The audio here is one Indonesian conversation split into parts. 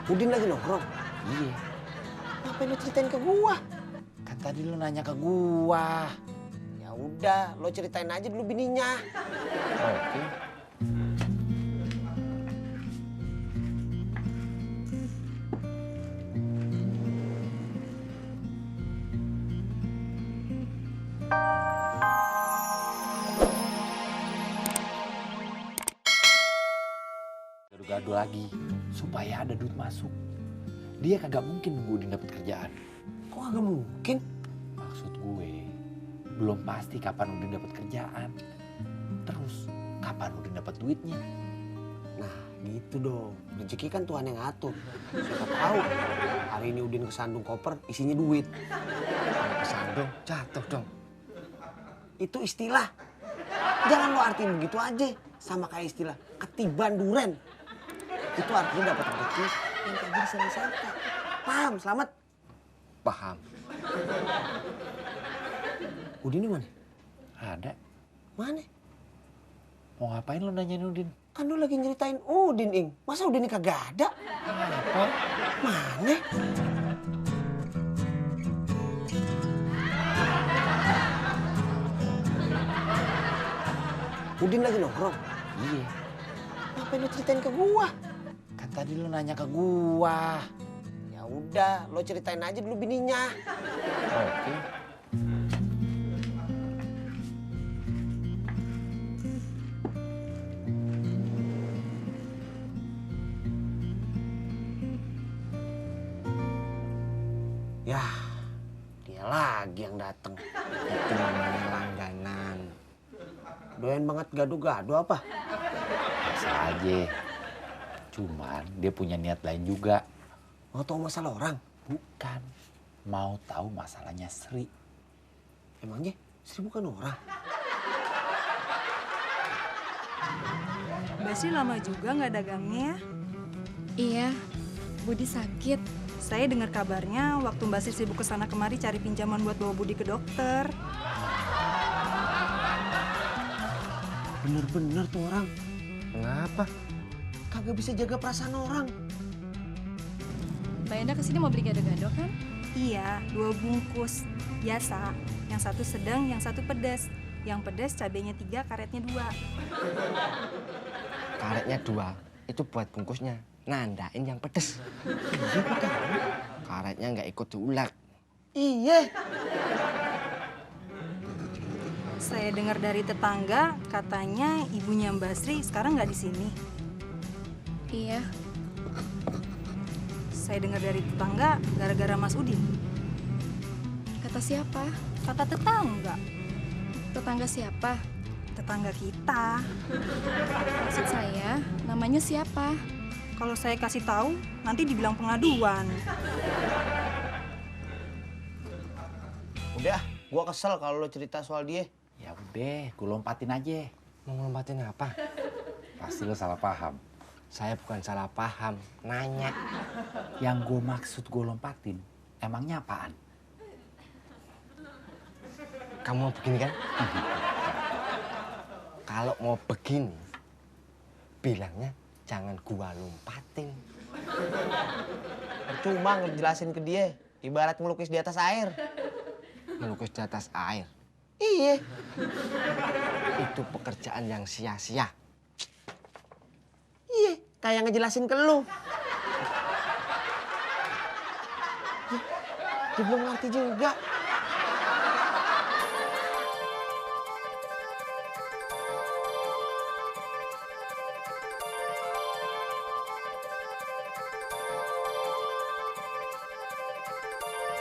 Udin lagi nongkrong? Iya. Ngapain lu ceritain ke gua? Kan tadi lu nanya ke gua. Ya udah, lo ceritain aja dulu bininya. Oke. Gaduh-gaduh lagi supaya ada duit masuk. Dia kagak mungkin nunggu Udin dapat kerjaan. Kok agak mungkin? Maksud gue, belum pasti kapan Udin dapat kerjaan. Terus kapan Udin dapat duitnya? Nah gitu dong, rezeki kan Tuhan yang ngatur. Siapa tahu hari ini Udin kesandung koper isinya duit. Kesandung, jatuh dong. Itu istilah. Jangan lo artiin begitu aja. Sama kayak istilah ketiban duren. Itu artinya dapat rezeki yang kagak disangka-sangka. Paham, Selamat? Paham. Udin di mana? Ada. Mana? Mau ngapain lu nanyain Udin? Kan lu lagi nyeritain Udin, Ing. Masa Udin ini kagak ada? Apa? Mana? Udin lagi nongkrong? Iya. Ngapain lu ceritain ke gua? Kan tadi lu nanya ke gua. Ya udah, lo ceritain aja dulu bininya. Oke. Ya, dia lagi yang datang. Itu namanya langganan. Doyan banget gaduh-gaduh apa? Biasa aja. Cuman dia punya niat lain juga. Mau tahu masalah orang? Bukan. Mau tahu masalahnya Sri. Emangnya Sri bukan orang? Mbak Sri lama juga nggak dagangnya ya? Iya, Budi sakit. Saya dengar kabarnya waktu Mbak Sri sibuk kesana kemari cari pinjaman buat bawa Budi ke dokter. Bener-bener tuh orang. Kenapa? Kagak bisa jaga perasaan orang. Mbak Enda kesini mau beli gado-gado kan? Iya, 2 bungkus. Biasa, yang satu sedang, yang satu pedas. Yang pedas cabenya 3, karetnya 2. Karetnya 2, itu buat bungkusnya. Nandain yang pedes. Karetnya nggak ikut diulek. Iya. Saya dengar dari tetangga, katanya ibunya Mbak Sri sekarang nggak di sini. Iya, Saya dengar dari tetangga gara-gara Mas Udin. kata siapa? Kata tetangga, Tetangga siapa? tetangga kita. Maksud saya, namanya siapa? Kalau saya kasih tahu, nanti dibilang pengaduan. Udah, gua kesel kalau lo cerita soal dia. Ya udah, gue lompatin aja. Mau ngelompatin apa? Pasti lo salah paham. Saya bukan salah paham, nanya. Yang gue maksud gue lompatin, emangnya apaan? Kamu mau begini kan? Kalau mau begini, bilangnya jangan gua lompatin. Cuma ngejelasin ke dia, ibarat ngelukis di atas air. Melukis di atas air. Iya. Itu pekerjaan yang sia-sia. Iya, kayak ngejelasin ke lu. Dia belum ngerti juga.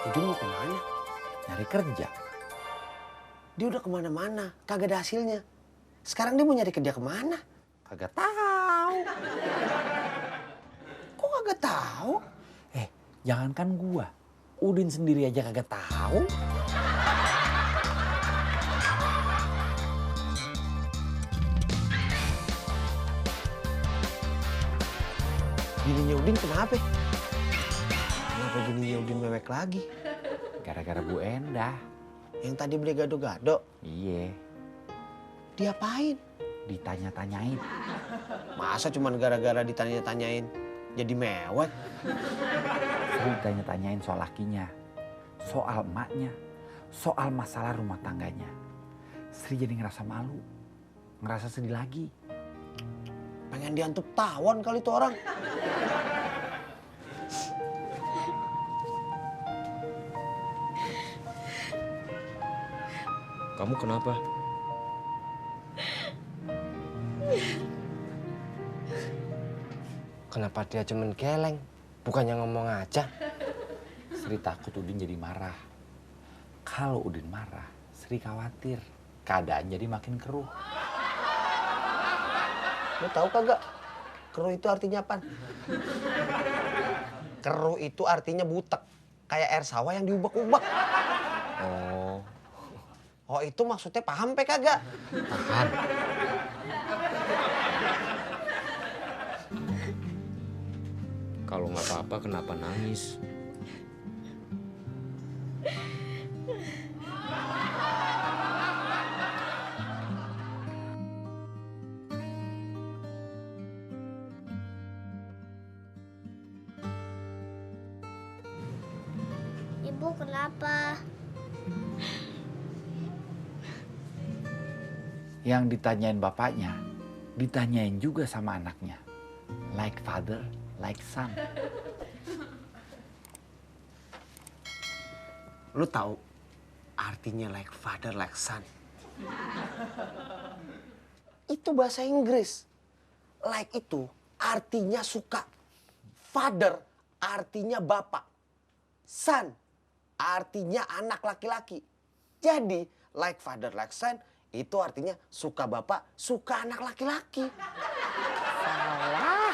Udin mau kemana? Nyari kerja. Dia udah kemana-mana, kagak ada hasilnya. Sekarang dia mau nyari kerja kemana? Kagak tahu. Kok kagak tahu? Jangankan gua, Udin sendiri aja kagak tahu. Bininya Udin kenapa? Kenapa bininya Udin mewek lagi? Gara-gara Bu Endah. Yang tadi beli gado-gado, Iya, diapain? ditanya-tanyain. Masa cuman gara-gara ditanya-tanyain? Jadi mewek. Sri tanya-tanyain soal lakinya, soal emaknya, soal masalah rumah tangganya. Sri jadi ngerasa malu, ngerasa sedih lagi. Pengen diantup tawon kali itu orang. Kamu kenapa? Kenapa dia cuman geleng? Bukannya ngomong aja. Sri takut Udin jadi marah. Kalau Udin marah, Sri khawatir keadaan jadi makin keruh. Lu tahu kagak? Keruh itu artinya apa? Keruh itu artinya butek. Kayak air sawah yang diubek-ubek. Oh, Oh itu maksudnya paham pe kagak? paham. Kalau nggak apa-apa kenapa nangis? Ibu kenapa? Yang ditanyain bapaknya, ditanyain juga sama anaknya. Like father, like son. Lu tahu artinya like father, like son? Itu bahasa Inggris. Like itu artinya suka. Father artinya bapak. Son artinya anak laki-laki. Jadi like father, like son itu artinya suka bapak, suka anak laki-laki. Salah.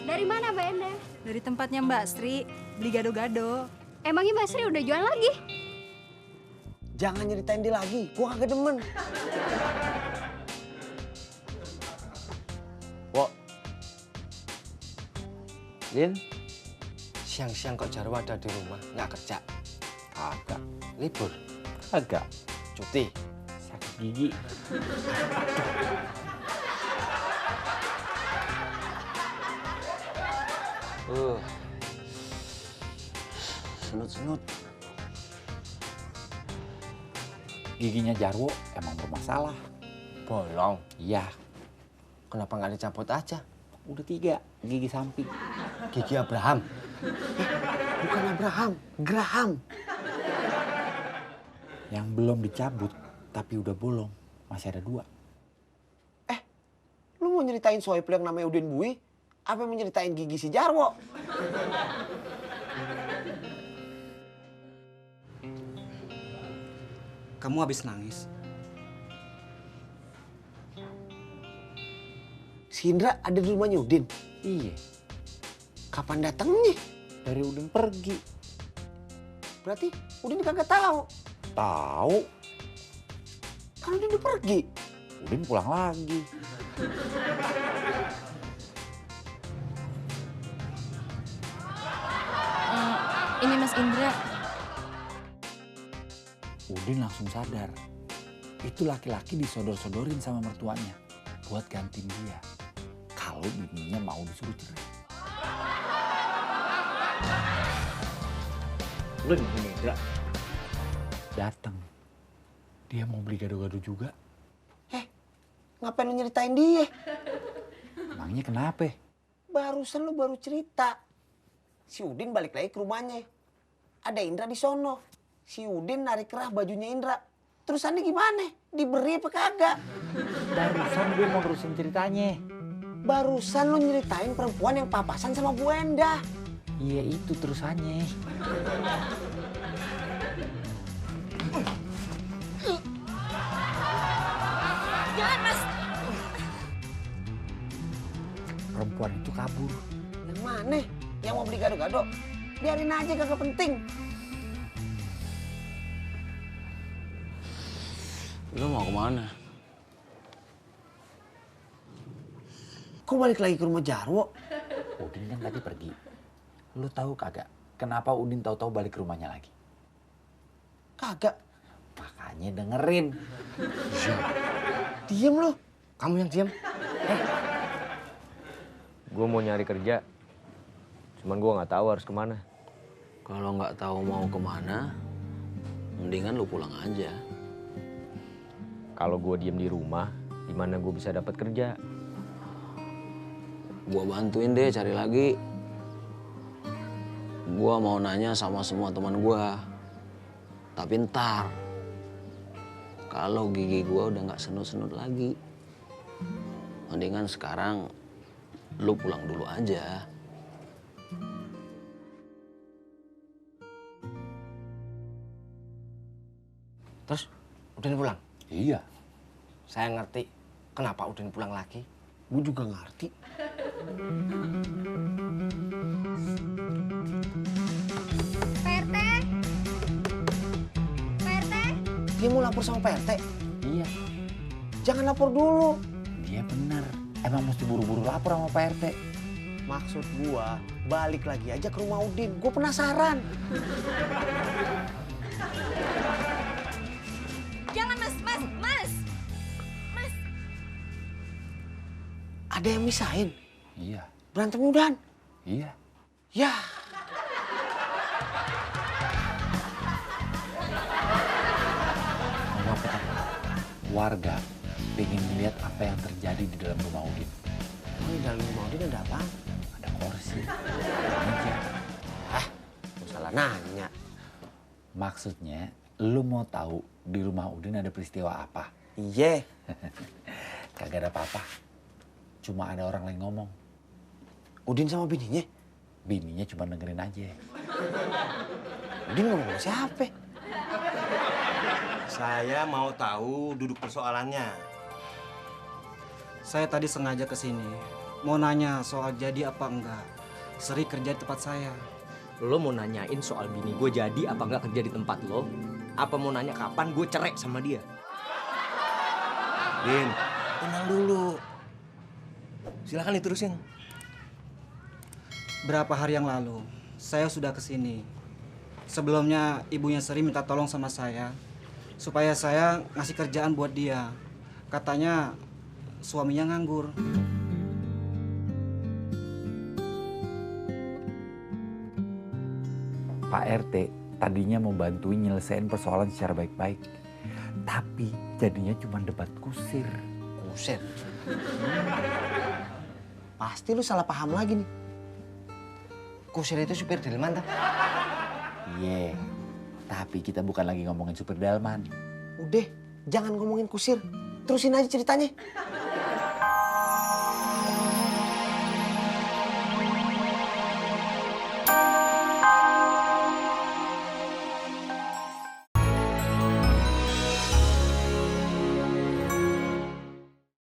Dari mana Mbak Enda? Dari tempatnya Mbak Sri, beli gado-gado. Emangnya Mbak Sri udah jual lagi? Jangan nyeritain dia lagi, gua kagak demen. Wok. Lin, siang-siang kok Jarwo ada di rumah, nggak kerja? Agak, Libur? agak. Cuti? Sakit gigi. Senut-senut. Giginya Jarwo emang bermasalah. Bolong. Iya, Kenapa nggak dicabut aja? udah 3 gigi samping. Gigi Abraham. Bukan Abraham, Graham. Yang belum dicabut tapi udah bolong, masih ada 2. Lu mau nyeritain Soepel yang namanya Udin Bui? Apa mau nyeritain gigi si Jarwo? Kamu habis nangis. Si Indra ada di rumahnya Udin. Iya, Kapan datangnya? dari Udin pergi. Berarti Udin kagak tahu. Tahu, Kan Udin udah pergi. Udin pulang lagi. Ini Mas Indra. Udin langsung sadar. Itu laki-laki disodor-sodorin sama mertuanya buat gantiin dia. Kalau bininya mau disuruh cerai. Lu di sini Indra. Datang. Dia mau beli gado-gado juga. Ngapain lu nyeritain dia? Emangnya kenapa? Barusan lu baru cerita. Si Udin balik lagi ke rumahnya. Ada Indra di sono. Si Udin narik kerah bajunya Indra. Terusannya gimana? Diberi apa kagak? Barusan gue mau terusin ceritanya. Barusan lu nyeritain perempuan yang papasan sama Bu Endah. Iya itu terusannya. Jangan Mas. Perempuan itu kabur. Yang mana? Yang mau beli gado-gado? Biarin aja kagak penting. Lu mau kemana? Kok balik lagi ke rumah Jarwo? Udin kan tadi pergi. Lu tahu kagak kenapa Udin tahu-tahu balik ke rumahnya lagi? Kagak. Makanya dengerin. Diem lo. Kamu yang diem. Gue mau nyari kerja, cuman gue nggak tahu harus kemana. Kalau nggak tahu mau kemana, mendingan lu pulang aja. Kalau gue diem di rumah, gimana gue bisa dapat kerja? Gua bantuin deh cari lagi. Gua mau nanya sama semua teman gua. Tapi ntar, kalau gigi gua udah nggak senut-senut lagi, mendingan sekarang lu pulang dulu aja. Terus Udin pulang? Iya. Saya ngerti kenapa Udin pulang lagi. Gue juga ngerti. PRT. PRT. Dia mau lapor sama Pak RT. Iya. Jangan lapor dulu. Dia bener. Emang mesti buru-buru lapor sama Pak RT. Maksud gua, balik lagi aja ke rumah Udin. Gue penasaran. Jangan mas, mas, mas. Mas. Ada yang misahin. Iya. Berantem udahan. Iya. Ya. Mau apa kan? Warga pengen melihat apa yang terjadi di dalam rumah Udin. Oh, di dalam rumah Udin ada apa? Ada kursi, ada meja. Lu salah nanya. Maksudnya, lu mau tahu di rumah Udin ada peristiwa apa? Iya. Kagak ada apa-apa. Cuma ada orang lain ngomong. Udin sama bininya. Bininya cuma dengerin aja. Udin ngomong sama siapa? Saya mau tahu duduk persoalannya. Saya tadi sengaja ke sini mau nanya soal jadi apa enggak Sri kerja di tempat saya. Lo mau nanyain soal bini gue jadi apa nggak kerja di tempat lo? Apa mau nanya kapan gue cerai sama dia? Din, tenang dulu. Silakan diterusin. Berapa hari yang lalu saya sudah ke sini. Sebelumnya ibunya Sri minta tolong sama saya supaya saya ngasih kerjaan buat dia. Katanya suaminya nganggur. Pak RT tadinya mau bantuin nyelesain persoalan secara baik-baik. Tapi jadinya cuma debat kusir. Kusir. Pasti lu salah paham lagi nih. Kusir itu supir delman tak? Iya. Tapi kita bukan lagi ngomongin supir delman. Udah, jangan ngomongin kusir. Terusin aja ceritanya.